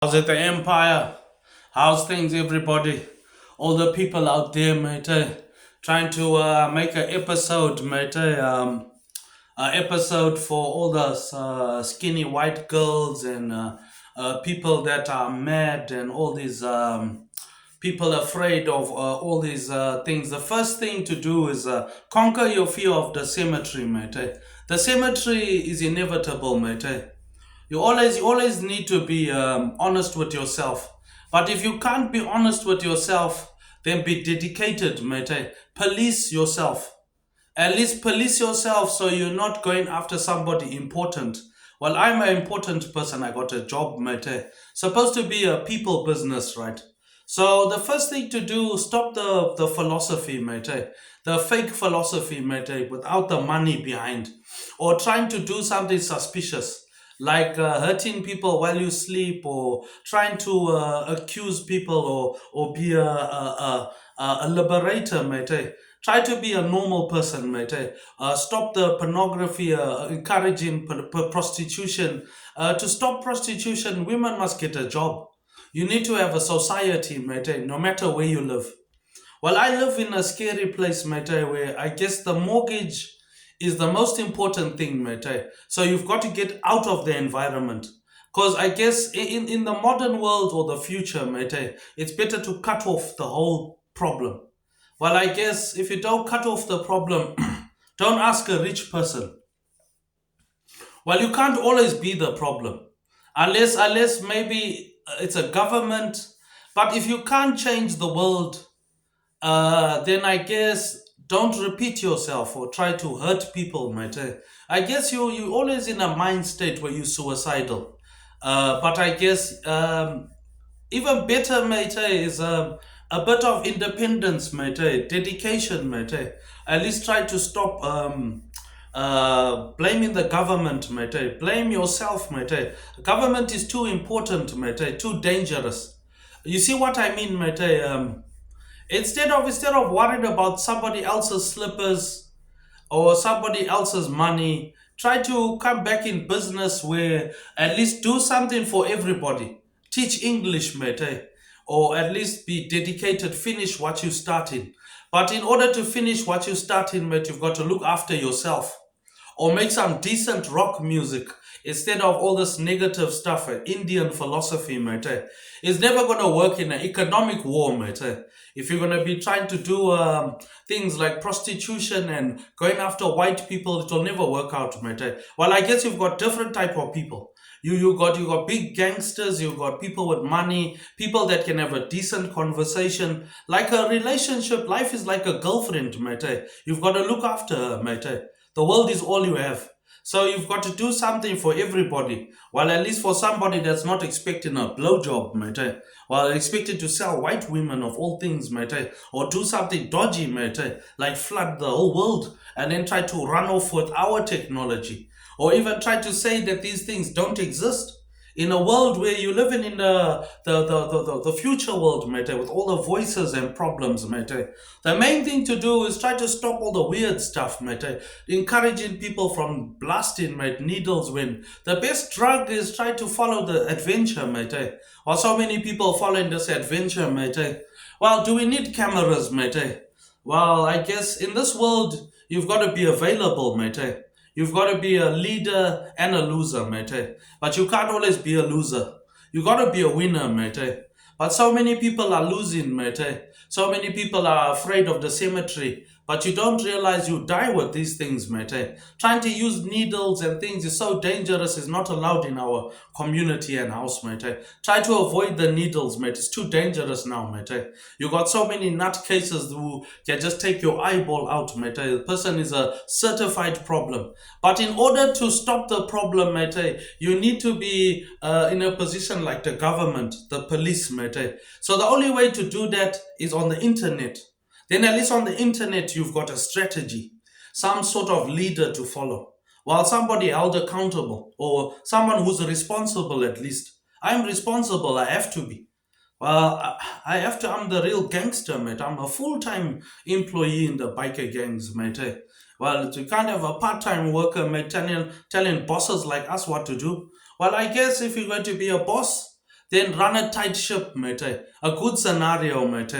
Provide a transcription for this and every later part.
How's it, the Empire? How's things, everybody? All the people out there, mate, trying to make an episode, mate, a episode for all the skinny white girls and people that are mad and all these people afraid of all these things. The first thing to do is conquer your fear of the cemetery, mate. The cemetery is inevitable, mate. You always need to be honest with yourself. But if you can't be honest with yourself, then be dedicated, mate. Police yourself. At least police yourself so you're not going after somebody important. Well, I'm an important person. I got a job, mate. Supposed to be a people business, right? So the first thing to do, stop the philosophy, mate. The fake philosophy, mate, without the money behind. Or trying to do something suspicious like hurting people while you sleep, or trying to accuse people, or be a liberator, mate. Try to be a normal person, mate. Stop the pornography, encouraging prostitution. To stop prostitution, women must get a job. You need to have a society, mate, no matter where you live. Well, I live in a scary place, mate, where I guess the mortgage is the most important thing, mate. So you've got to get out of the environment. Because I guess in the modern world or the future, mate, it's better to cut off the whole problem. Well, I guess if you don't cut off the problem, don't ask a rich person. Well, you can't always be the problem. Unless maybe it's a government. But if you can't change the world, then I guess don't repeat yourself or try to hurt people, mate. I guess you always in a mind state where you're suicidal. But I guess even better, mate, is a bit of independence, mate, dedication, mate. At least try to stop blaming the government, mate. Blame yourself, mate. Government is too important, mate. Too dangerous. You see what I mean, mate? Instead of worried about somebody else's slippers or somebody else's money, try to come back in business where at least do something for everybody. Teach English, mate, or at least be dedicated, finish what you started. But in order to finish what you started, mate, you've got to look after yourself or make some decent rock music instead of all this negative stuff. Indian philosophy, mate. It's never going to work in an economic war, mate. If you're going to be trying to do things like prostitution and going after white people, it will never work out, mate. Well, I guess you've got different type of people. You got big gangsters, you got people with money, people that can have a decent conversation. Like a relationship, life is like a girlfriend, mate. You've got to look after her, mate. The world is all you have. So you've got to do something for everybody. Well, at least for somebody that's not expecting a blowjob, mate. Well, expected to sell white women of all things, mate. Or do something dodgy, mate. Like flood the whole world and then try to run off with our technology. Or even try to say that these things don't exist. In a world where you're living in the future world, mate, with all the voices and problems, mate. The main thing to do is try to stop all the weird stuff, mate. Encouraging people from blasting, mate, needles when the best drug is try to follow the adventure, mate. Or so many people following this adventure, mate. Well, do we need cameras, mate? Well, I guess in this world, you've got to be available, mate. You've got to be a leader and a loser, mate. But you can't always be a loser. You got to be a winner, mate. But so many people are losing, mate. So many people are afraid of the cemetery. But you don't realize you die with these things, mate. Trying to use needles and things is so dangerous. It's not allowed in our community and house, mate. Try to avoid the needles, mate. It's too dangerous now, mate. You got so many nut cases who can just take your eyeball out, mate. The person is a certified problem. But in order to stop the problem, mate, you need to be in a position like the government, the police, mate. So the only way to do that is on the internet. Then at least on the internet, you've got a strategy, some sort of leader to follow, while somebody held accountable or someone who's responsible at least. I'm responsible, I have to be. Well, I have to, I'm the real gangster, mate. I'm a full-time employee in the biker gangs, mate. Well, you can't have a part-time worker, mate, telling bosses like us what to do. Well, I guess if you're going to be a boss, then run a tight ship, mate. A good scenario, mate.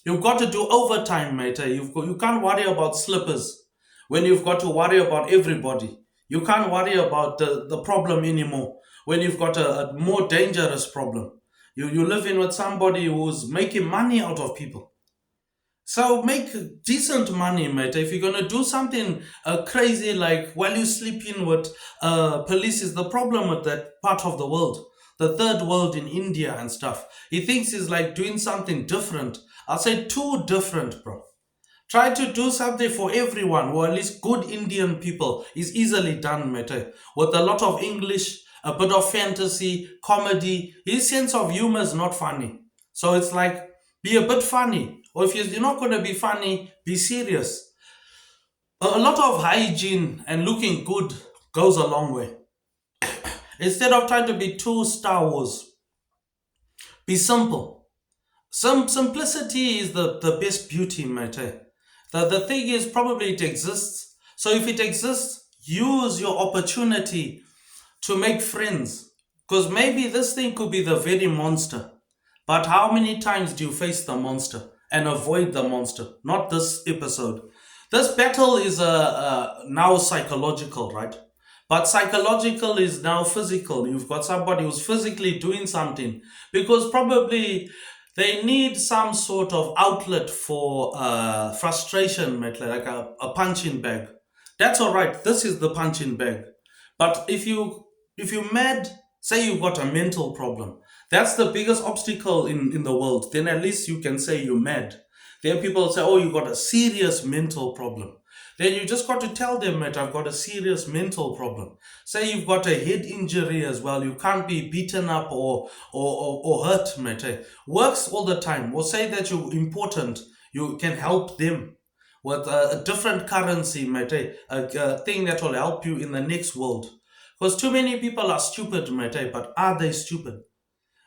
You've got to do overtime, mate. You can't worry about slippers when you've got to worry about everybody. You can't worry about the problem anymore when you've got a more dangerous problem. You live in with somebody who's making money out of people. So make decent money, mate. If you're gonna do something crazy like while you sleep in with police, is the problem with that part of the world, the third world in India and stuff. He thinks he's like doing something different. I'll say too different, bro. Try to do something for everyone, or at least good Indian people. Is easily done, mate. With a lot of English, a bit of fantasy, comedy. His sense of humor is not funny. So it's like, be a bit funny. Or if you're not going to be funny, be serious. A lot of hygiene and looking good goes a long way. Instead of trying to be too Star Wars, be simple. Some simplicity is the best beauty, mate. The thing is, probably it exists. So if it exists, use your opportunity to make friends. Because maybe this thing could be the very monster. But how many times do you face the monster and avoid the monster? Not this episode. This battle is now psychological, right? But psychological is now physical. You've got somebody who's physically doing something because probably they need some sort of outlet for frustration, mate, like a punching bag. That's all right. This is the punching bag. But if you mad, say you've got a mental problem, that's the biggest obstacle in the world. Then at least you can say you're mad. Then people say, oh, you got a serious mental problem. Then you just got to tell them, mate, I've got a serious mental problem. Say you've got a head injury as well. You can't be beaten up or hurt, mate. Works all the time. Or say that you're important. You can help them with a different currency, mate. A thing that will help you in the next world. Because too many people are stupid, mate. But are they stupid?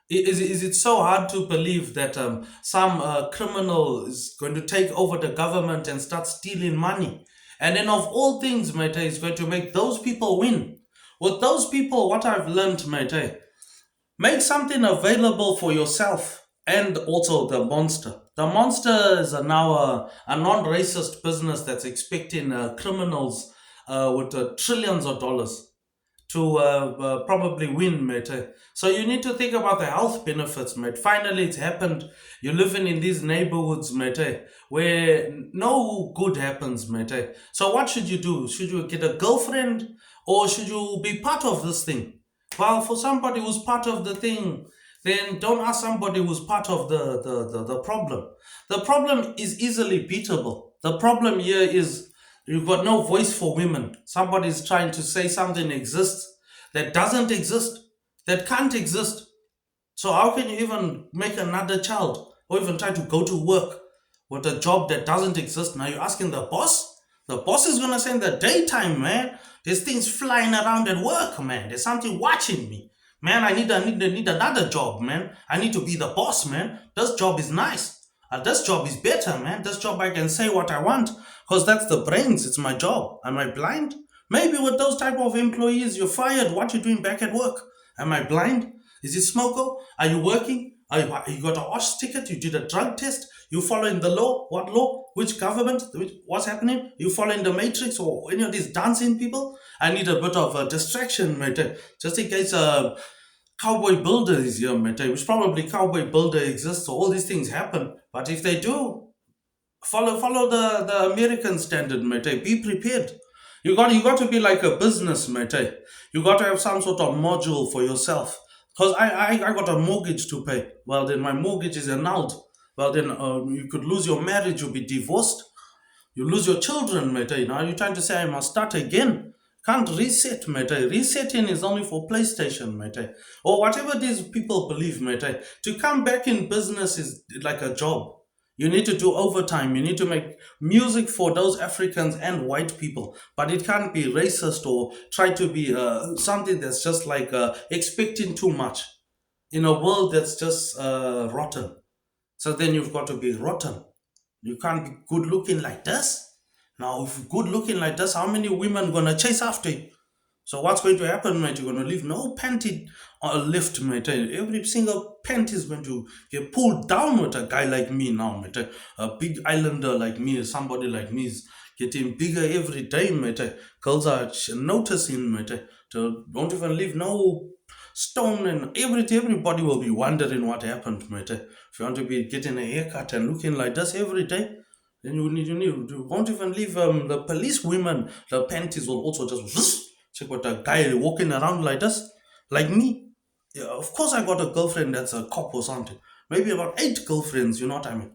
Is it so hard to believe that some criminal is going to take over the government and start stealing money? And then, of all things, mate, is going to make those people win. With those people, what I've learned, mate, make something available for yourself and also the monster. The monster is now a non racist business that's expecting criminals with trillions of dollars to probably win, mate. So you need to think about the health benefits, mate. Finally, it's happened. You're living in these neighborhoods, mate, where no good happens, mate. So what should you do? Should you get a girlfriend or should you be part of this thing? Well, for somebody who's part of the thing, then don't ask somebody who's part of the problem. The problem is easily beatable. The problem here is you've got no voice for women. Somebody's trying to say something exists that doesn't exist, that can't exist. So how can you even make another child or even try to go to work with a job that doesn't exist? Now you're asking the boss? The boss is gonna say in the daytime, man. There's things flying around at work, man. There's something watching me. Man, I need another job, man. I need to be the boss, man. This job is nice. This job is better, man. This job I can say what I want. Because that's the brains. It's my job. Am I blind? Maybe with those type of employees, you're fired. What you doing back at work? Am I blind? Is it smoko? Are you working? You got a wash ticket? You did a drug test? You following the law? What law? Which government? What's happening? You following the matrix or any of these dancing people? I need a bit of a distraction, mate. Just in case Cowboy Builder is here, mate. Which probably Cowboy Builder exists, so all these things happen. But if they do, follow the American standard, mate. Be prepared. You got to be like a business, mate. You got to have some sort of module for yourself. Because I got a mortgage to pay. Well, then my mortgage is annulled. Well, then you could lose your marriage, you'll be divorced. You lose your children, mate. Now you're trying to say I must start again. Can't reset, mate. Resetting is only for PlayStation, mate. Or whatever these people believe, mate. To come back in business is like a job. You need to do overtime. You need to make music for those Africans and white people. But it can't be racist or try to be something that's just like expecting too much in a world that's just rotten. So then you've got to be rotten. You can't be good looking like this. Now, if you're good looking like this, how many women gonna chase after you? So what's going to happen, mate? You're going to leave no panty lift, mate. Every single panty is going to get pulled down with a guy like me now, mate. A big islander like me, somebody like me is getting bigger every day, mate. Girls are noticing, mate. Don't even leave no stone and everybody will be wondering what happened, mate. If you want to be getting a haircut and looking like this every day, then you won't even leave the police women, the panties will also just check what a guy walking around like this, like me. Yeah, of course I got a girlfriend that's a cop or something. Maybe about 8 girlfriends, you know what I mean?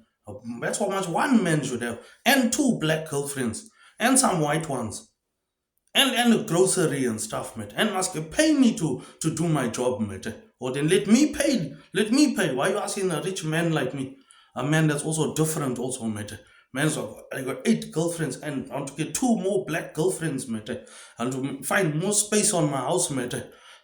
That's how much one man should have. And 2 black girlfriends. And some white ones and the grocery and stuff, mate. And must pay me to do my job, mate. Or then let me pay. Let me pay. Why you asking a rich man like me? A man that's also different, also, mate. Man's I got 8 girlfriends and I want to get 2 more black girlfriends, mate. And to find more space on my house, mate.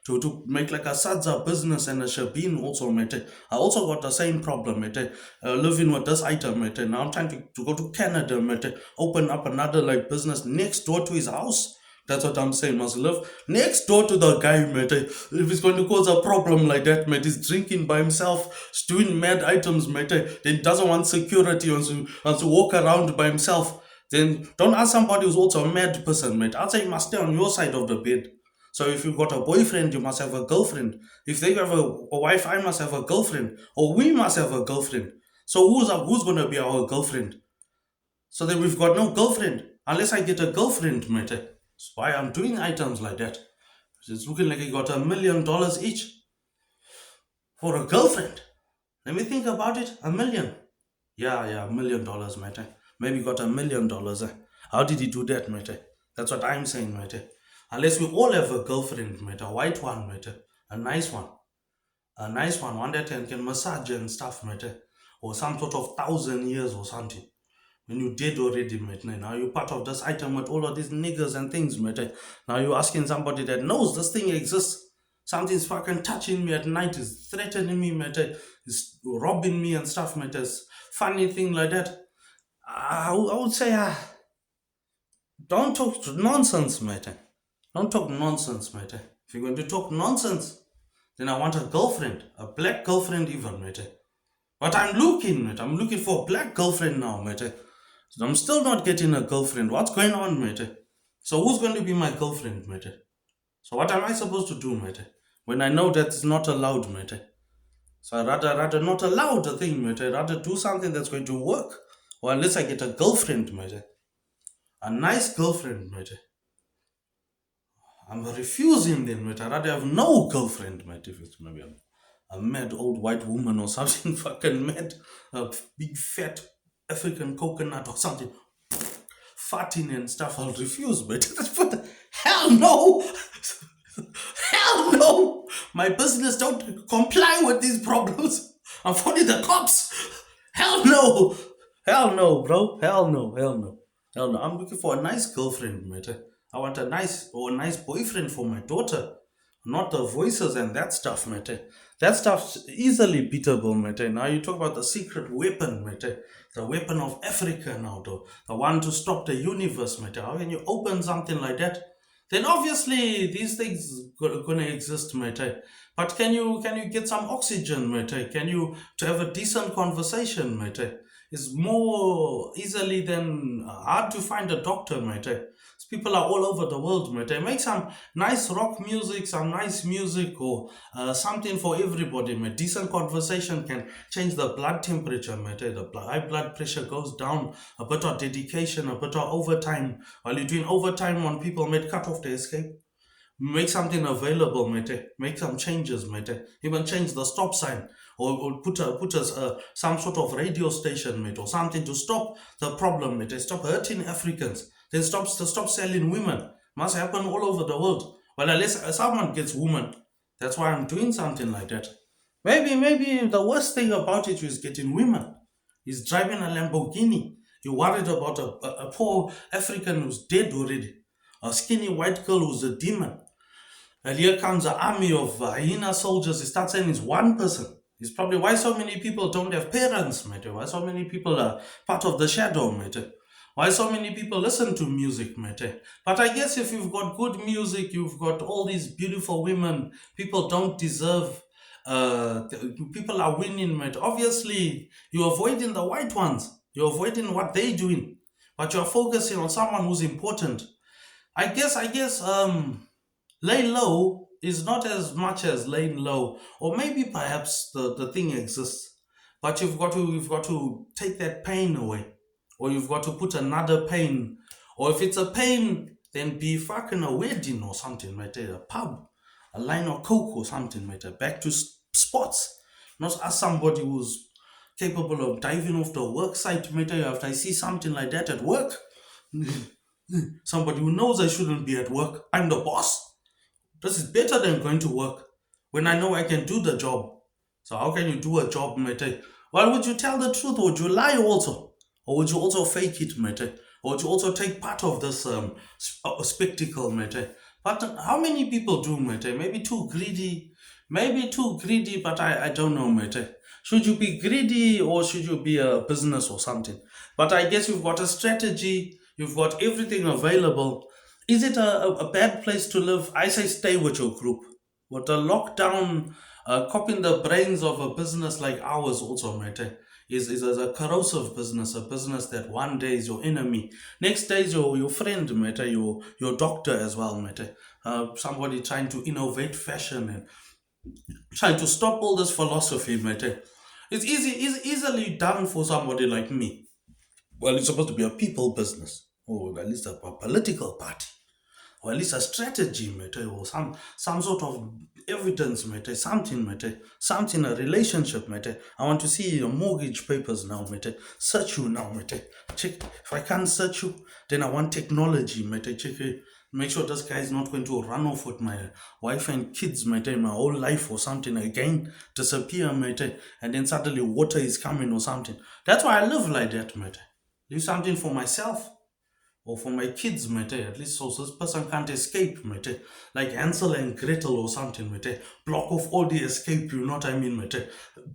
To make like a sadza business and a shabin also, mate. I also got the same problem, mate. Living with this item, mate. Now I'm trying to go to Canada, mate. Open up another like business next door to his house. That's what I'm saying. Must live next door to the guy, mate. If it's going to cause a problem like that, mate, he's drinking by himself, he's doing mad items, mate. Then doesn't want security, wants to walk around by himself. Then don't ask somebody who's also a mad person, mate. I'll say you must stay on your side of the bed. So if you've got a boyfriend, you must have a girlfriend. If they have a wife, I must have a girlfriend. Or we must have a girlfriend. So who's going to be our girlfriend? So then we've got no girlfriend. Unless I get a girlfriend, mate. That's why I'm doing items like that. It's looking like I got $1 million each for a girlfriend. Let me think about it. A million. Yeah, $1 million, mate. Maybe got $1 million. How did he do that, mate? That's what I'm saying, mate. Unless we all have a girlfriend, mate. A white one, mate. A nice one. A nice one that can massage and stuff, mate. Or some sort of 1,000 years or something. When you dead already, mate. Now you're part of this item with all of these niggers and things, mate. Now you're asking somebody that knows this thing exists. Something's fucking touching me at night, is threatening me, mate. Is robbing me and stuff, mate. It's funny thing like that. I would say, don't talk nonsense, mate. Don't talk nonsense, mate. If you're going to talk nonsense, then I want a girlfriend, a black girlfriend even, mate. But I'm looking, mate. I'm looking for a black girlfriend now, mate. I'm still not getting a girlfriend. What's going on, mate? So who's going to be my girlfriend, mate? So what am I supposed to do, mate? When I know that it's not allowed, mate. So I rather not allow the thing, mate. I rather do something that's going to work. Or unless I get a girlfriend, mate. A nice girlfriend, mate. I'm refusing then, mate. I rather have no girlfriend, mate. If it's maybe a mad old white woman or something fucking mad, a big fat African coconut or something, farting and stuff, I'll refuse, mate. Hell no! Hell no! My business don't comply with these problems. I'm phoning the cops. Hell no! Hell no, bro. Hell no. Hell no. Hell no. I'm looking for a nice girlfriend, mate. I want a nice boyfriend for my daughter. Not the voices and that stuff, mate. That stuff's easily beatable, mate. Now you talk about the secret weapon, mate. The weapon of Africa now, though. The one to stop the universe, mate. How can you open something like that? Then obviously these things gonna exist, mate. But can you get some oxygen, mate? Can you to have a decent conversation, mate? It's more easily than hard to find a doctor, mate. People are all over the world, mate. Make some nice rock music, some nice music, or something for everybody, mate. Decent conversation can change the blood temperature, mate. The high blood pressure goes down. A bit of dedication, a bit of overtime. While you're doing overtime on people, mate, cut off the escape. Make something available, mate. Make some changes, mate. Even change the stop sign, or put some sort of radio station, mate, or something to stop the problem, mate. Stop hurting Africans. Then stop selling women. Must happen all over the world. Well, unless someone gets women, that's why I'm doing something like that. Maybe the worst thing about it is getting women. He's driving a Lamborghini. You're worried about a poor African who's dead already. A skinny white girl who's a demon. And here comes an army of hyena soldiers. He starts saying it's one person. It's probably why so many people don't have parents, mate. Why so many people are part of the shadow, mate. Why so many people listen to music, mate? But I guess if you've got good music, you've got all these beautiful women, people don't deserve. People are winning, mate. Obviously, you're avoiding the white ones. You're avoiding what they're doing, but you're focusing on someone who's important. I guess lay low is not as much as laying low, or maybe perhaps the thing exists, but you've got to take that pain away, or you've got to put another pain, or if it's a pain, then be fucking a wedding or something, right there, a pub, a line of coke or something, right there, back to sports, not as somebody who's capable of diving off the work site, mate, after I see something like that at work. Somebody who knows I shouldn't be at work. I'm the boss. This is better than going to work when I know I can do the job. So how can you do a job, mate? Well, would you tell the truth or would you lie also? Or would you also fake it, mate? Or would you also take part of this spectacle, mate? But how many people do, mate? Maybe too greedy, but I don't know, mate. Should you be greedy or should you be a business or something? But I guess you've got a strategy, you've got everything available. Is it a bad place to live? I say stay with your group. With the lockdown, copying the brains of a business like ours also, mate, is a corrosive business, a business that one day is your enemy, next day is your friend, mate, your doctor as well, mate. Somebody trying to innovate fashion and trying to stop all this philosophy, mate. It's easily done for somebody like me. Well, it's supposed to be a people business, or at least a political party, or at least a strategy, mate, or some sort of evidence, mate, something, mate, something, a relationship, mate. I want to see your mortgage papers now, mate. Search you now, mate. Check. If I can't search you, then I want technology, mate. Check it. Make sure this guy is not going to run off with my wife and kids, mate, my whole life or something again, disappear, mate, and then suddenly water is coming or something. That's why I live like that, mate. Leave something for myself or for my kids, mate, at least so this person can't escape, mate, like Hansel and Gretel or something, mate, block off all the escape, you know what I mean, mate,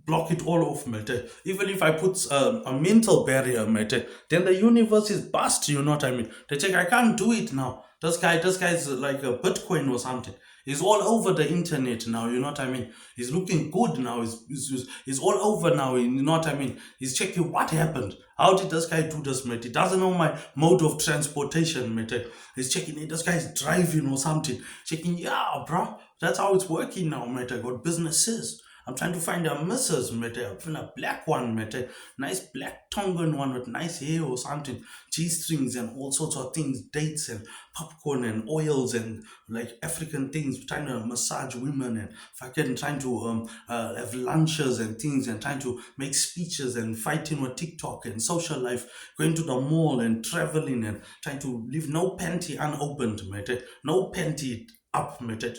block it all off, mate, even if I put a mental barrier, mate, then the universe is bust, you know what I mean, they think I can't do it now, this guy's like a Bitcoin or something. He's all over the internet now, you know what I mean? He's looking good now. He's all over now, you know what I mean? He's checking what happened. How did this guy do this, mate? He doesn't know my mode of transportation, mate. He's checking, hey, this guy's driving or something. Checking, yeah, bro. That's how it's working now, mate. I got businesses. I'm trying to find a missus, mate. I found a black one, mate. Nice black Tongan one with nice hair or something. G-strings and all sorts of things. Dates and popcorn and oils and like African things. Trying to massage women and fucking trying to have lunches and things and trying to make speeches and fighting with TikTok and social life. Going to the mall and traveling and trying to leave no panty unopened, mate. No panty up, mate,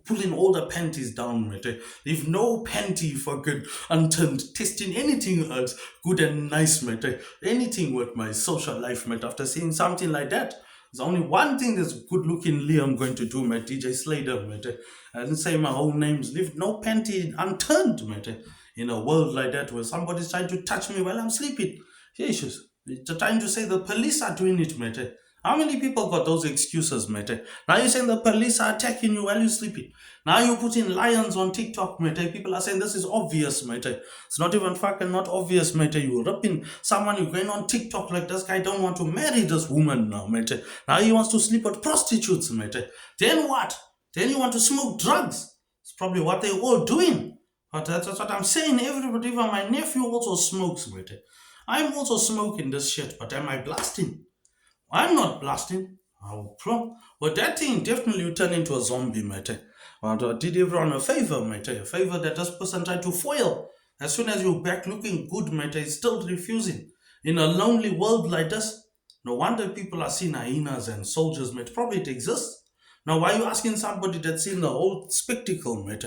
pulling all the panties down, mate. Leave no panty fucking unturned, testing anything else good and nice, mate. Anything with my social life, mate. After seeing something like that, there's only one thing that's good looking Liam going to do, mate. DJ slaydem, mate. I didn't say my whole names. Leave no panty unturned, mate. In a world like that where somebody's trying to touch me while I'm sleeping. Jesus. They're trying to say the police are doing it, mate. How many people got those excuses, mate? Now you're saying the police are attacking you while you're sleeping. Now you're putting lions on TikTok, mate. People are saying this is obvious, mate. It's not even fucking not obvious, mate. You're ripping someone, you're going on TikTok like this guy don't want to marry this woman now, mate. Now he wants to sleep with prostitutes, mate. Then what? Then you want to smoke drugs. It's probably what they're all doing. But that's what I'm saying. Everybody, even my nephew also smokes, mate. I'm also smoking this shit, but am I blasting? I'm not blasting. Oh, bro. But that thing definitely will turn into a zombie, mate. But I did everyone a favor, mate. A favor that this person tried to foil. As soon as you're back looking good, mate, it's still refusing. In a lonely world like this, no wonder people are seeing hyenas and soldiers, mate. Probably it exists. Now, why are you asking somebody that's seen the whole spectacle, mate?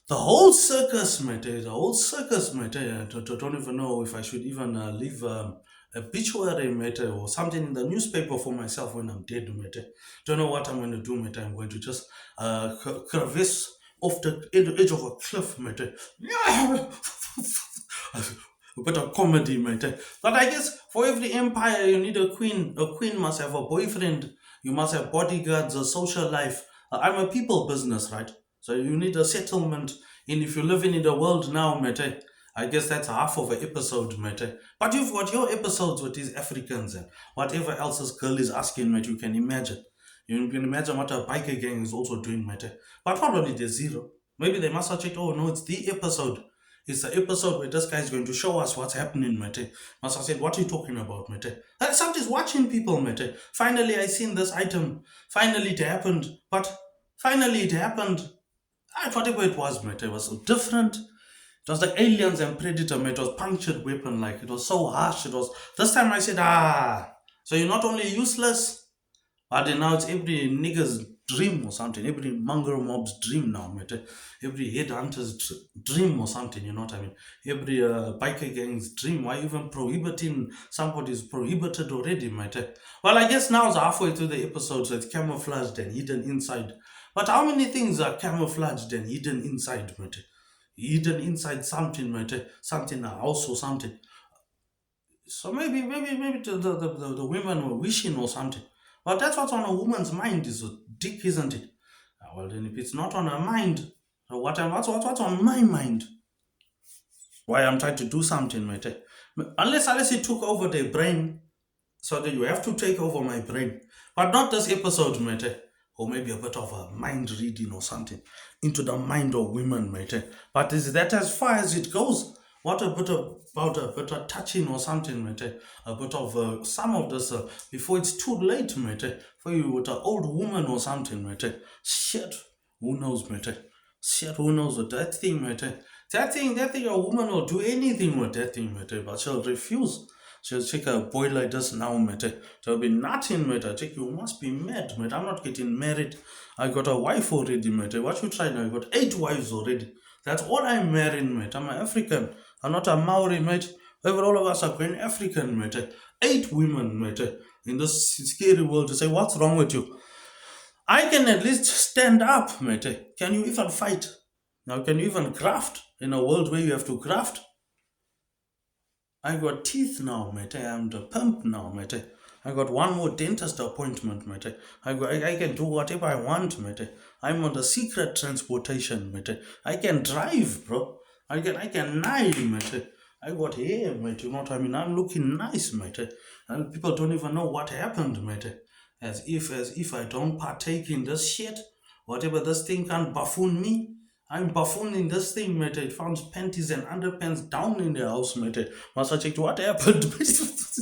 The whole circus, mate. The whole circus, mate. Don't even know if I should even leave a obituary, mate, or something in the newspaper for myself when I'm dead, mate. Don't know what I'm going to do, mate. I'm going to just crevice off the edge of a cliff, mate. A bit of comedy, mate. But I guess for every empire, you need a queen. A queen must have a boyfriend. You must have bodyguards, a social life. I'm a people business, right? So you need a settlement. And if you're living in the world now, mate, I guess that's half of an episode, mate. But you've got your episodes with these Africans and whatever else this girl is asking, mate, you can imagine. You can imagine what a biker gang is also doing, mate. But probably there's zero. Maybe they must have checked, oh no, it's the episode. It's the episode where this guy is going to show us what's happening, mate. Must have said, what are you talking about, mate? Somebody's watching people, mate. Finally, I seen this item. Finally, it happened. But finally, it happened. Whatever it was, mate, it was so different. It was like aliens and predator, mate. It was punctured weapon, like it was so harsh. It was this time I said, so you're not only useless, but then now it's every nigger's dream or something. Every mongrel mob's dream now, mate. Every headhunter's dream or something, you know what I mean? Every biker gang's dream. Why even prohibiting somebody's prohibited already, mate? Well, I guess now it's halfway through the episode, so it's camouflaged and hidden inside. But how many things are camouflaged and hidden inside, mate? Hidden inside something, mate. Something, a house or something. So maybe the women were wishing or something. But that's what's on a woman's mind is a dick, isn't it? Well, then if it's not on her mind, what's on my mind? Why I'm trying to do something, mate. Unless it took over their brain, so that you have to take over my brain. But not this episode, mate. Or maybe a bit of a mind reading or something into the mind of women, mate. But is that as far as it goes? What a bit of about a bit of touching or something, mate. A bit of some of this before it's too late, mate. For you with an old woman or something, mate. Shit, who knows, mate? Shit, who knows with that thing, mate? That thing, a woman will do anything with that thing, mate. But she'll refuse. She'll check a boy like this now, mate. There'll be nothing, mate. I think you must be mad, mate. I'm not getting married. I got a wife already, mate. What you try now? I got 8 wives already. That's all I'm marrying, mate. I'm an African. I'm not a Maori, mate. Over all of us are going African, mate. 8 women, mate. In this scary world to say, what's wrong with you? I can at least stand up, mate. Can you even fight? Now, can you even graft in a world where you have to graft? I got teeth now, mate. I'm the pimp now, mate. I got one more dentist appointment, mate. I can do whatever I want, mate. I'm on the secret transportation, mate. I can drive, bro. I can knife, mate. I got hair, mate. You know what I mean? I'm looking nice, mate. And people don't even know what happened, mate. As if I don't partake in this shit, whatever this thing can buffoon me, I'm buffooning this thing, mate. It found panties and underpants down in the house, mate. Must I check what happened? It's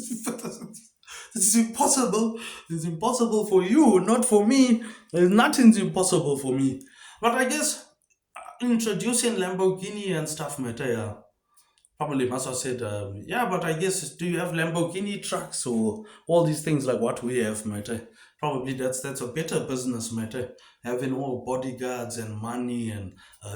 impossible. It's impossible for you, not for me. Nothing's impossible for me. But I guess introducing Lamborghini and stuff, mate. Probably must have said, yeah, but I guess do you have Lamborghini trucks or all these things like what we have, mate? Probably that's a better business, mate. Having all bodyguards and money and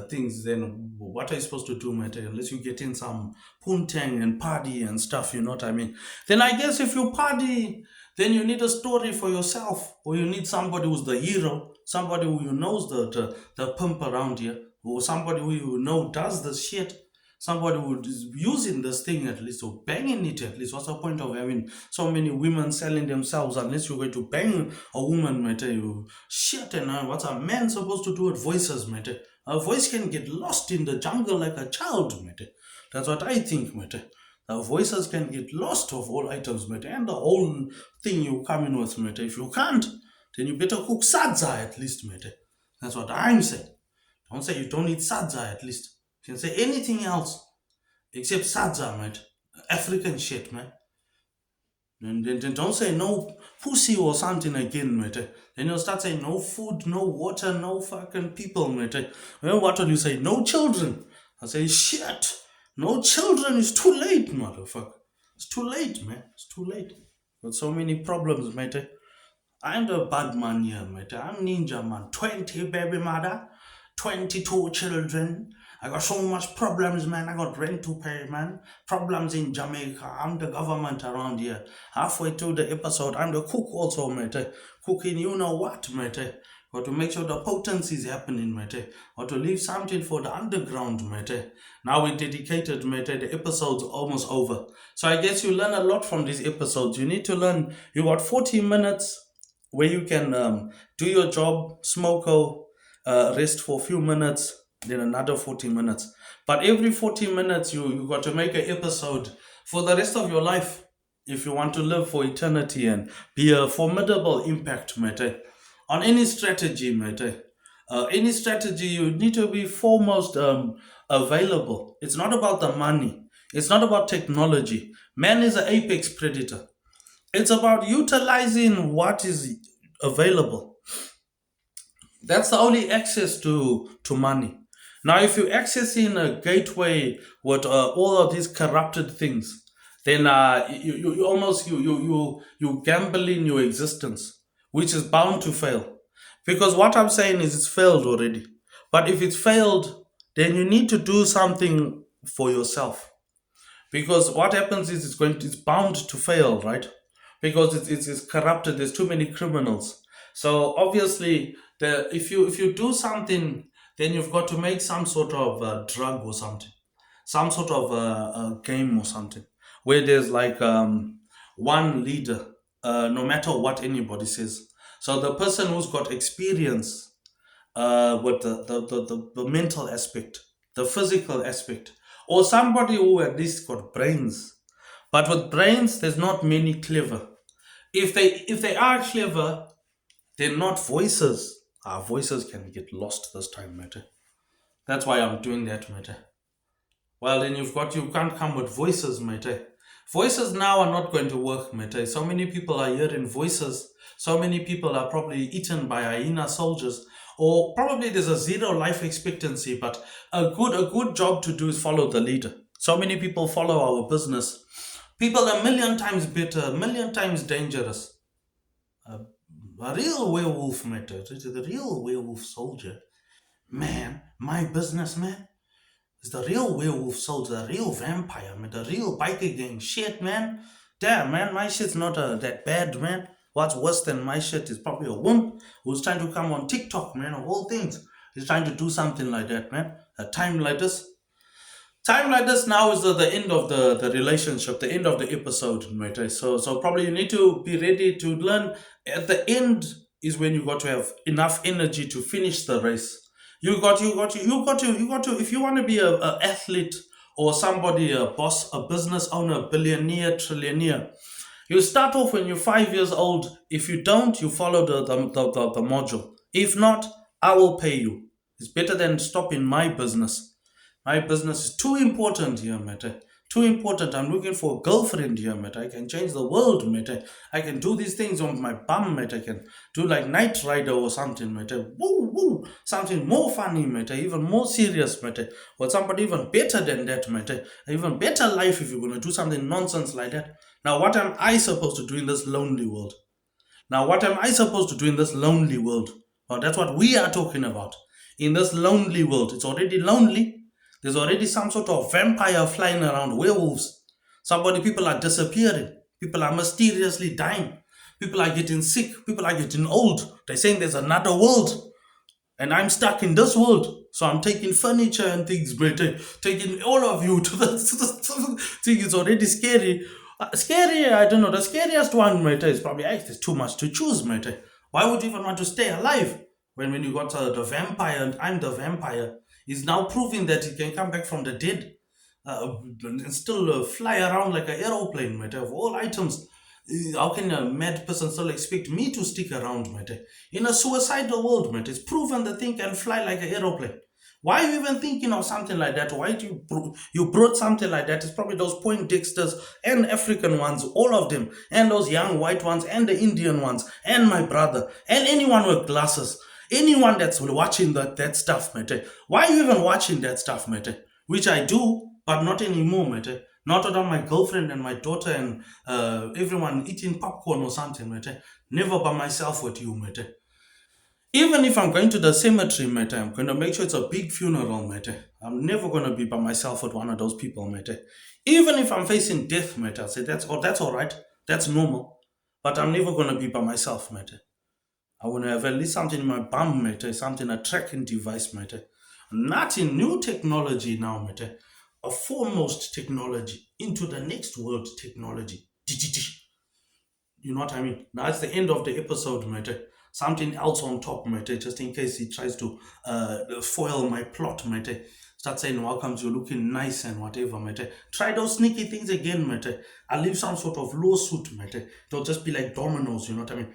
things. Then what are you supposed to do, mate? Unless you get in some poontang and party and stuff, you know what I mean? Then I guess if you party, then you need a story for yourself, or you need somebody who's the hero, somebody who you knows the pimp around here, or somebody who you know does the shit. Somebody who is using this thing at least, or banging it at least. What's the point of having so many women selling themselves unless you're going to bang a woman, mate? You shit, and what's a man supposed to do with voices, mate? A voice can get lost in the jungle like a child, mate. That's what I think, mate. The voices can get lost of all items, mate, and the whole thing you come in with, mate. If you can't, then you better cook sadza at least, mate. That's what I'm saying. Don't say you don't eat sadza at least. You can say anything else except sadza, mate. African shit, man. And then don't say no pussy or something again, mate. Then you'll start saying no food, no water, no fucking people, mate. Well, what will you say? No children. I say shit. No children. It's too late, motherfucker. It's too late, man. It's too late. Got so many problems, mate. I'm the bad man here, mate. I'm ninja man. 20 baby mother, 22 children. I got so much problems, man. I got rent to pay, man. Problems in Jamaica. I'm the government around here. Halfway through the episode, I'm the cook also, mate. Cooking, you know what, mate. Or to make sure the potency is happening, mate. Or to leave something for the underground, mate. Now we dedicated, mate. The episode's almost over. So I guess you learn a lot from these episodes. You need to learn. You got 40 minutes where you can do your job, smoke, rest for a few minutes, then another 40 minutes. But every 40 minutes, you got to make an episode for the rest of your life if you want to live for eternity and be a formidable impact, mate, on any strategy, mate. Any strategy, you need to be foremost available. It's not about the money. It's not about technology. Man is an apex predator. It's about utilizing what is available. That's the only access to money. Now, if you're accessing a gateway with all of these corrupted things, then you almost you gambling your existence, which is bound to fail. Because what I'm saying is it's failed already. But if it's failed, then you need to do something for yourself, because what happens is it's bound to fail, right? Because it's corrupted. There's too many criminals. So obviously, if you do something, then you've got to make some sort of drug or something, some sort of game or something, where there's like one leader, no matter what anybody says. So the person who's got experience with the mental aspect, the physical aspect, or somebody who at least got brains. But with brains, there's not many clever. If they are clever, they're not voices. Our voices can get lost this time, matter. That's why I'm doing that, matter. Well, then you can't come with voices, mate. Voices now are not going to work, mate. So many people are hearing voices. So many people are probably eaten by hyena soldiers, or probably there's a zero life expectancy. But a good job to do is follow the leader. So many people follow our business. People are a million times better, a million times dangerous. A real werewolf, mate. It's the real werewolf soldier. Man, my businessman. It's the real werewolf soldier, the real vampire, man, the real biker gang shit, man. Damn, man, my shit's not that bad, man. What's worse than my shit is probably a wimp who's trying to come on TikTok, man, of all things. He's trying to do something like that, man. A time like this. Time like this now is the end of the relationship, the end of the episode, mate. So probably you need to be ready to learn. At the end is when you got to have enough energy to finish the race. You got to. If you want to be a athlete or somebody, a boss, a business owner, billionaire, trillionaire, you start off when you're 5 years old. If you don't, you follow the module. If not, I will pay you. It's better than stopping my business. My business is too important here, mate. Too important. I'm looking for a girlfriend here, mate. I can change the world, mate. I can do these things on my bum, mate. I can do like Night Rider or something, mate. Woo, woo. Something more funny, mate. Even more serious, mate. Or somebody even better than that, mate. Even better life if you're going to do something nonsense like that. Now, what am I supposed to do in this lonely world? Now, what am I supposed to do in this lonely world? Well, that's what we are talking about. In this lonely world, it's already lonely. There's already some sort of vampire flying around, werewolves. People are disappearing. People are mysteriously dying. People are getting sick. People are getting old. They're saying there's another world. And I'm stuck in this world. So I'm taking furniture and things, mate. Taking all of you to the thing. It's already scary. Scary, I don't know. The scariest one, mate, is probably, there's too much to choose, mate. Why would you even want to stay alive when you got the vampire and I'm the vampire? He's now proving that he can come back from the dead and still fly around like an aeroplane, mate. Of all items, how can a mad person still expect me to stick around, mate? In a suicidal world, mate, it's proven the thing can fly like an aeroplane. Why are you even thinking of something like that? Why do you brought something like that? It's probably those Poindexters and African ones, all of them, and those young white ones, and the Indian ones, and my brother, and anyone with glasses, anyone that's watching that stuff, mate. Why are you even watching that stuff, mate? Which I do, but not anymore, mate. Not without my girlfriend and my daughter and everyone eating popcorn or something, mate. Never by myself with you, mate. Even if I'm going to the cemetery, mate, I'm going to make sure it's a big funeral, mate. I'm never going to be by myself with one of those people, mate. Even if I'm facing death, mate, I'll say that's all right. That's normal. But I'm never going to be by myself, mate. I want to have at least something in my bum, mate. Something, a tracking device, mate. Not in new technology now, mate. A foremost technology into the next world technology. You know what I mean? Now it's the end of the episode, mate. Something else on top, mate. Just in case he tries to foil my plot, mate. Start saying, welcome, you're looking nice and whatever, mate. Try those sneaky things again, mate. I'll leave some sort of lawsuit, mate. It'll just be like dominoes, you know what I mean?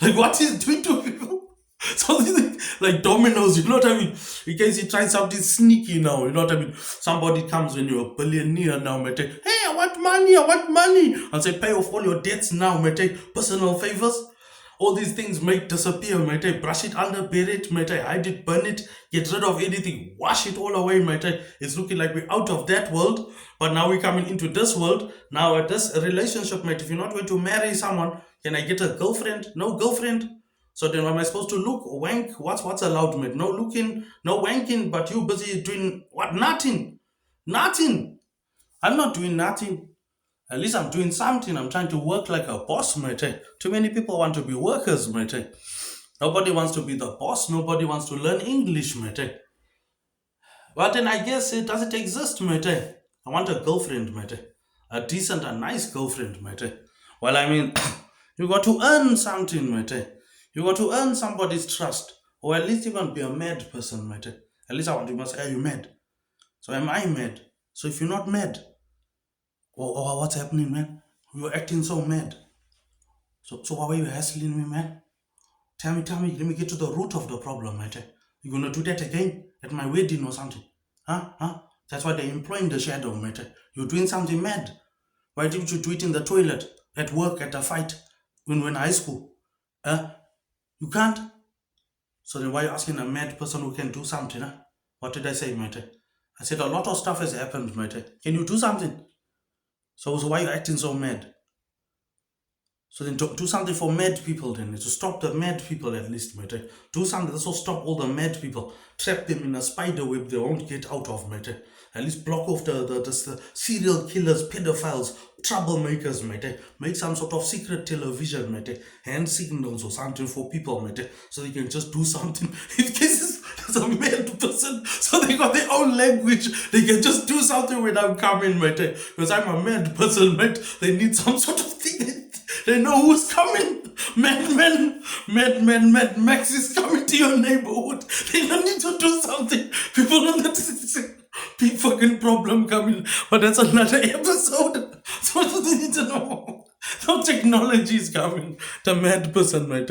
Like what he's doing to people. Something like dominoes, you know what I mean? In case you try something sneaky now, you know what I mean? Somebody comes when you're a billionaire now, mate. Hey, I want money. And say, pay off all your debts now, mate. Personal favors. All these things make disappear, mate. Brush it under, bury it, mate. Hide it, burn it, get rid of anything, wash it all away, mate. It's looking like we're out of that world, but now we're coming into this world. Now, at this relationship, mate, if you're not going to marry someone, can I get a girlfriend? No girlfriend. So then am I supposed to look, wank? What's allowed, mate? No looking, no wanking, but you busy doing what? Nothing. Nothing. I'm not doing nothing. At least I'm doing something. I'm trying to work like a boss, mate. Too many people want to be workers, mate. Nobody wants to be the boss. Nobody wants to learn English, mate. But then I guess it doesn't exist, mate. I want a girlfriend, mate. A decent and nice girlfriend, mate. Well, I mean, you got to earn something, mate. You got to earn somebody's trust. Or at least even be a mad person, mate. At least I want you must say, are you mad? So am I mad? So if you're not mad, what's happening, man? You're acting so mad. So why were you hassling me, man? Tell me, let me get to the root of the problem, mate. You gonna do that again at my wedding or something? Huh? That's why they're employing the shadow, mate. You're doing something mad. Why didn't you do it in the toilet, at work, at a fight, when we're in high school? Huh? You can't? So then why are you asking a mad person who can do something, huh? What did I say, mate? I said a lot of stuff has happened, mate. Can you do something? So why are you acting so mad? So then do something for mad people then, to stop the mad people at least, mate. Do something that will stop all the mad people. Trap them in a spider web they won't get out of, mate. At least block off the serial killers, pedophiles, troublemakers, mate. Make some sort of secret television, mate. Hand signals or something for people, mate. So they can just do something. In case there's a mad person, so they got their own language. They can just do something when I'm coming, mate. Because I'm a mad person, mate. They need some sort of thing. They know who's coming. Mad Max is coming to your neighborhood. They don't need to do something. People know that it's a big fucking problem coming. But that's another episode. So what do they need to know? No technology is coming. The mad person, mate.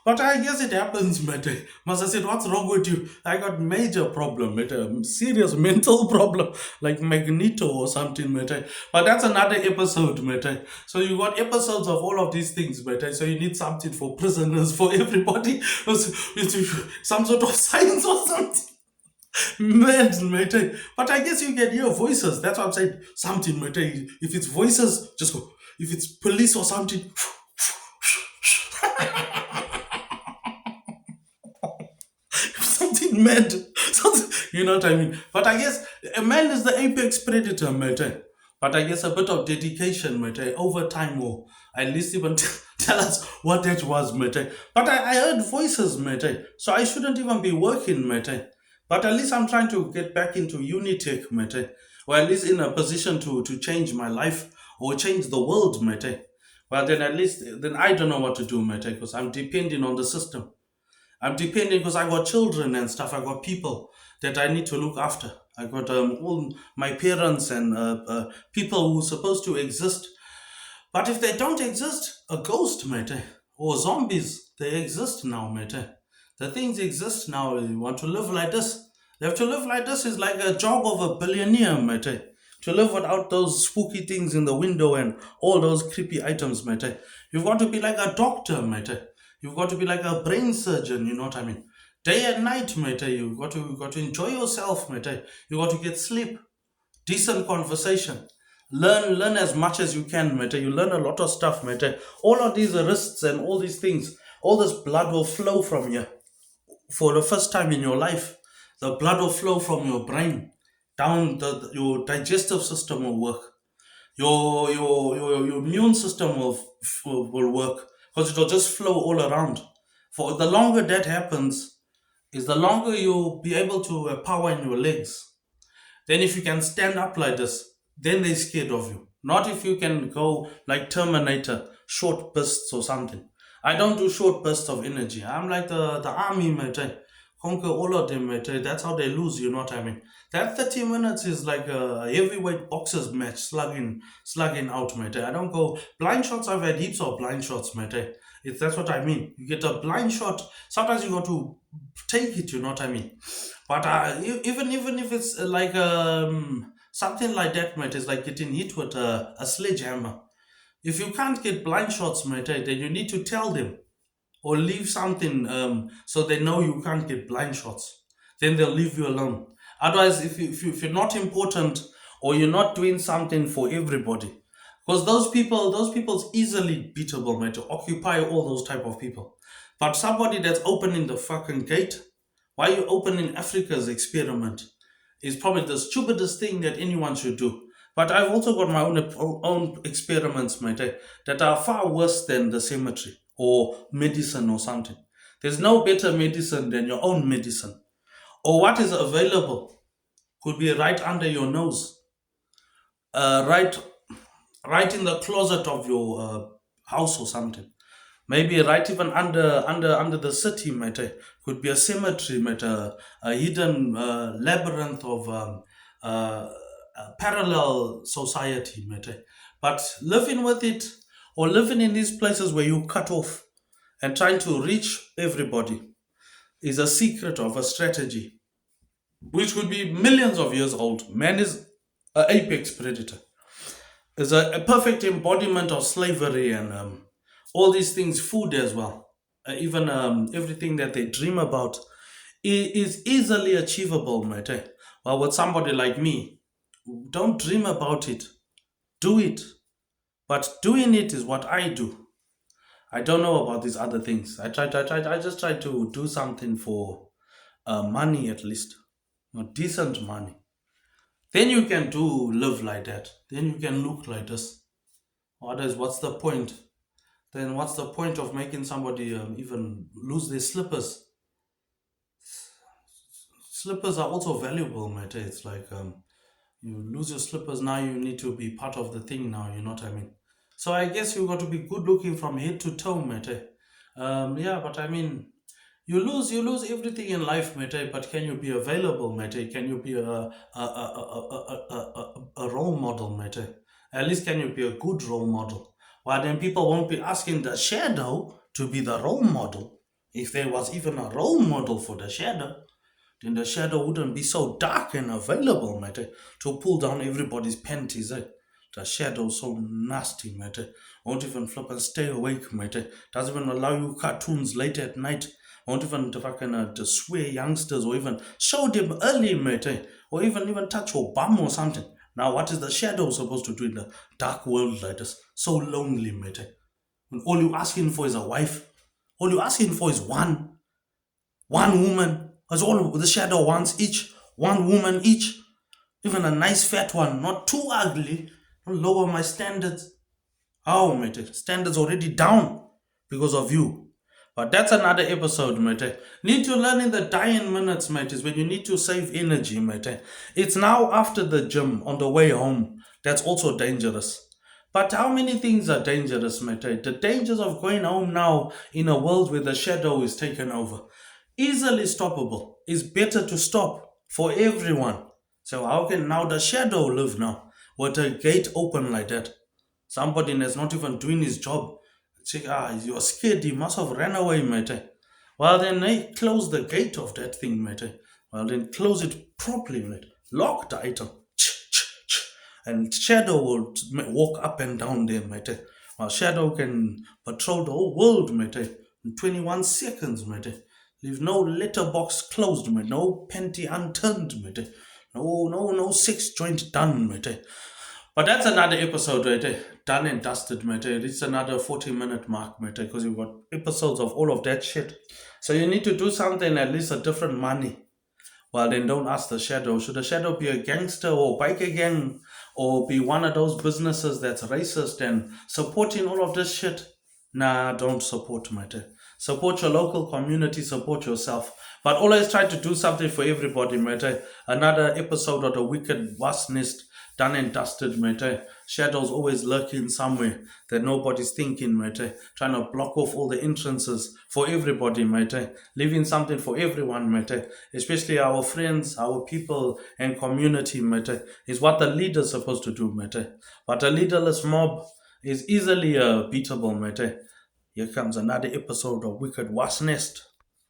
But I guess it happens, mate. Must have said, what's wrong with you? I got major problem, mate. Serious mental problem. Like Magneto or something, mate. But that's another episode, mate. So you got episodes of all of these things, mate. So you need something for prisoners, for everybody. Some sort of science or something. Mad, mate. But I guess you can hear voices. That's what I'm saying. Something, mate. If it's voices, just go. If it's police or something, something mad. Something, you know what I mean? But I guess a man is the apex predator, mate. But I guess a bit of dedication, mate, over time, or at least even tell us what that was, mate. But I heard voices, mate. So I shouldn't even be working, mate. But at least I'm trying to get back into Unitech, mate. Or at least in a position to change my life or change the world, mate. Well, then at least, then I don't know what to do, mate, because I'm depending on the system. I'm depending because I got children and stuff. I got people that I need to look after. I got all my parents and people who are supposed to exist. But if they don't exist, a ghost, mate, or zombies, they exist now, mate. The things exist now. You want to live like this? You have to live like this is like a job of a billionaire, mate. To live without those spooky things in the window and all those creepy items, mate. You've got to be like a doctor, mate. You've got to be like a brain surgeon, you know what I mean? Day and night, mate. You got to enjoy yourself, mate. You got to get sleep, decent conversation. Learn as much as you can, mate. You learn a lot of stuff, mate. All of these wrists and all these things, all this blood will flow from you for the first time in your life. The blood will flow from your brain down your digestive system will work. Your immune system will work. because it will just flow all around. For the longer that happens, is the longer you'll be able to power in your legs. Then if you can stand up like this, then they're scared of you. Not if you can go like Terminator, short bursts or something. I don't do short bursts of energy. I'm like the army, mate. Conquer all of them, mate. That's how they lose, you know what I mean? That 30 minutes is like a heavyweight boxers match, slugging out, mate. I don't go blind shots. I've had heaps of blind shots, mate. If that's what I mean. You get a blind shot, sometimes you got to take it, you know what I mean? But even if it's like something like that, mate, it's like getting hit with a sledgehammer. If you can't get blind shots, mate, then you need to tell them or leave something so they know you can't get blind shots. Then they'll leave you alone. Otherwise, if you're not important or you're not doing something for everybody, because those people's easily beatable, mate, to occupy all those type of people. But somebody that's opening the fucking gate, why you opening Africa's experiment, is probably the stupidest thing that anyone should do. But I've also got my own experiments, mate, that are far worse than the cemetery or medicine or something. There's no better medicine than your own medicine. Or what is available could be right under your nose, right, right in the closet of your house or something. Maybe right even under the city, mate. Could be a cemetery, mate. A hidden labyrinth of parallel society, mate. But living with it or living in these places where you cut off and trying to reach everybody is a secret of a strategy which would be millions of years old. Man is an apex predator, is a perfect embodiment of slavery and all these things, food as well. Even everything that they dream about is easily achievable, mate. Well, with somebody like me, don't dream about it, do it. But doing it is what I do. I don't know about these other things. I just try to do something for money at least, decent money. Then you can do live like that. Then you can look like this. Otherwise, what's the point? Then what's the point of making somebody even lose their slippers? Slippers are also valuable, mate. It's like you lose your slippers now, you need to be part of the thing now, you know what I mean? So I guess you got to be good looking from head to toe, mate. Yeah, but I mean, you lose everything in life, mate. But can you be available, mate? Can you be a role model, mate? At least can you be a good role model? Well, then people won't be asking the shadow to be the role model. If there was even a role model for the shadow, then the shadow wouldn't be so dark and available, mate, to pull down everybody's panties. The shadow's so nasty, mate. Won't even flip and stay awake, mate. Doesn't even allow you cartoons late at night. Won't even fucking to swear youngsters or even show them early, mate. Or even touch your bum or something. Now, what is the shadow supposed to do in the dark world like this? So lonely, mate. When all you asking for is a wife. All you asking for is one woman. That's all the shadow wants each. One woman each. Even a nice fat one, not too ugly. Don't lower my standards. Oh, mate, standards already down because of you. But that's another episode, mate. Need to learn in the dying minutes, mate, is when you need to save energy, mate. It's now after the gym on the way home. That's also dangerous. But how many things are dangerous, mate? The dangers of going home now in a world where the shadow is taken over. Easily stoppable. It's better to stop for everyone. So how can now the shadow live now with a gate open like that? Somebody that's not even doing his job. Say, you're scared, you must have ran away, mate. Well, then close the gate of that thing, mate. Well, then close it properly, mate. Lock the item. And Shadow will walk up and down there, mate. Well, Shadow can patrol the whole world, mate. In 21 seconds, mate. Leave no letterbox closed, mate. No panty unturned, mate. No sex joint done, mate. But that's another episode, right? Done and dusted, mate. It's another 40-minute mark, mate, because you've got episodes of all of that shit. So you need to do something, at least a different money. Well, then don't ask the shadow. Should the shadow be a gangster or biker gang or be one of those businesses that's racist and supporting all of this shit? Nah, don't support, mate. Support your local community, support yourself. But always try to do something for everybody, mate. Another episode of the Wicked Wasp Nest done and dusted, mate. Shadows always lurking somewhere that nobody's thinking, mate. Trying to block off all the entrances for everybody, mate. Leaving something for everyone, mate. Especially our friends, our people, and community, mate. Is what the leader's supposed to do, mate. But a leaderless mob is easily beatable, mate. Here comes another episode of Wicked Wasp Nest.